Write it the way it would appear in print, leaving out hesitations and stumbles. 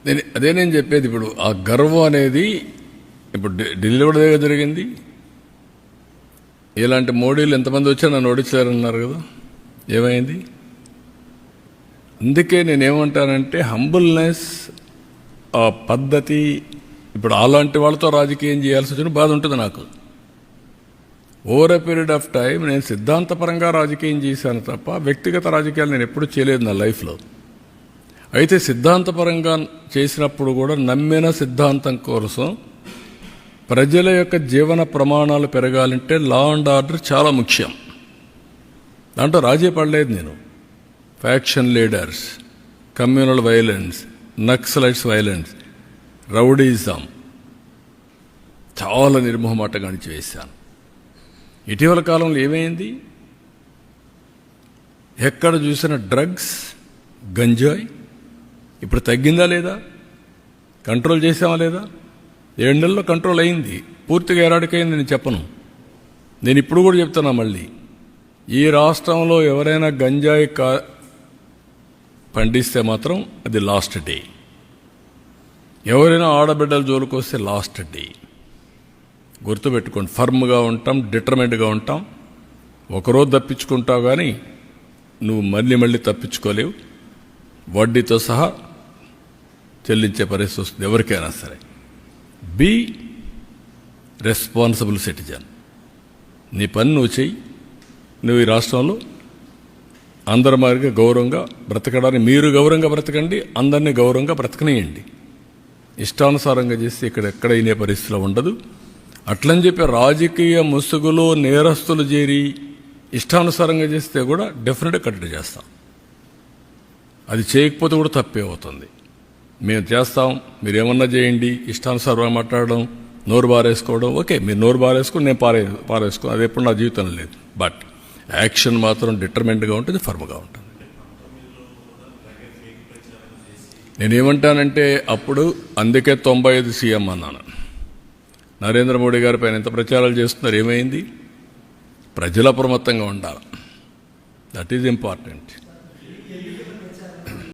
నేను చెప్పేది. ఇప్పుడు ఆ గర్వం అనేది ఇప్పుడు ఢిల్లీలో కూడా జరిగింది. ఇలాంటి మోడీలు ఎంతమంది వచ్చా నన్ను ఓడించారన్నారు కదా, ఏమైంది? అందుకే నేనేమంటానంటే హంబుల్నెస్, ఆ పద్ధతి. ఇప్పుడు అలాంటి వాళ్ళతో రాజకీయం చేయాల్సి వచ్చిన బాధ ఉంటుంది నాకు. Over a period of time నేను సిద్ధాంతపరంగా రాజకీయం చేశాను తప్ప వ్యక్తిగత రాజకీయాలు నేను ఎప్పుడూ చేయలేదు నా లైఫ్లో. అయితే సిద్ధాంతపరంగా చేసినప్పుడు కూడా నమ్మిన సిద్ధాంతం కోసం ప్రజల యొక్క జీవన ప్రమాణాలు పెరగాలంటే లా అండ్ ఆర్డర్ చాలా ముఖ్యం. దాంట్లో రాజీ పడలేదు నేను. Faction leaders, communal violence, Naxalites violence, rowdyism చాలా నిర్మోహమాటంగా వేశాను. ఇటీవల కాలంలో ఏమైంది? ఎక్కడ చూసిన డ్రగ్స్, గంజాయి. ఇప్పుడు తగ్గిందా లేదా? కంట్రోల్ చేసామా లేదా? 7 నెలల్లో కంట్రోల్ అయింది. పూర్తిగా ఎరాడికైంది నేను చెప్పను. నేను ఇప్పుడు కూడా చెప్తున్నా మళ్ళీ, ఈ రాష్ట్రంలో ఎవరైనా గంజాయి పండిస్తే మాత్రం అది లాస్ట్ డే. ఎవరైనా ఆడబిడ్డల జోలికి వస్తే లాస్ట్ డే. గుర్తుపెట్టుకోండి, ఫర్మ్గా ఉంటాం, డిటర్మెంట్గా ఉంటాం. ఒకరోజు తప్పించుకుంటావు కానీ నువ్వు మళ్ళీ తప్పించుకోలేవు. వడ్డీతో సహా చెల్లించే పరిస్థితి వస్తుంది ఎవరికైనా సరే. Be responsible citizen. నీ పని నువ్వు చెయ్యి. నువ్వు ఈ రాష్ట్రంలో అందరి మాదిరిగా గౌరవంగా బ్రతకడానికి మీరు గౌరవంగా బ్రతకండి, అందరినీ గౌరవంగా బ్రతకనియండి. ఇష్టానుసారంగా చేస్తే ఇక్కడ ఎక్కడైనా పరిస్థితిలో ఉండదు. అట్లని చెప్పి రాజకీయ ముసుగులో నేరస్తులు చేరి ఇష్టానుసారంగా చేస్తే కూడా డెఫినెట్గా కట్టడి చేస్తాం. అది చేయకపోతే కూడా తప్పే అవుతుంది. మేము చేస్తాం, మీరేమన్నా చేయండి. ఇష్టానుసారంగా మాట్లాడడం, నోరు బారేసుకోవడం, ఓకే, మీరు నోరు బారేసుకుని నేను పారేసుకో, అది ఎప్పుడు నా జీవితంలో లేదు. బట్ యాక్షన్ మాత్రం డిటర్మెంట్గా ఉంటుంది, ఫర్మ్గా ఉంటుంది. నేనేమంటానంటే అప్పుడు అందుకే 95 సీఎం అన్నాను. నరేంద్ర మోడీ గారి పైన ఎంత ప్రచారాలు చేస్తున్నారు, ఏమైంది? ప్రజల అప్రమత్తంగా ఉండాలి. That is important.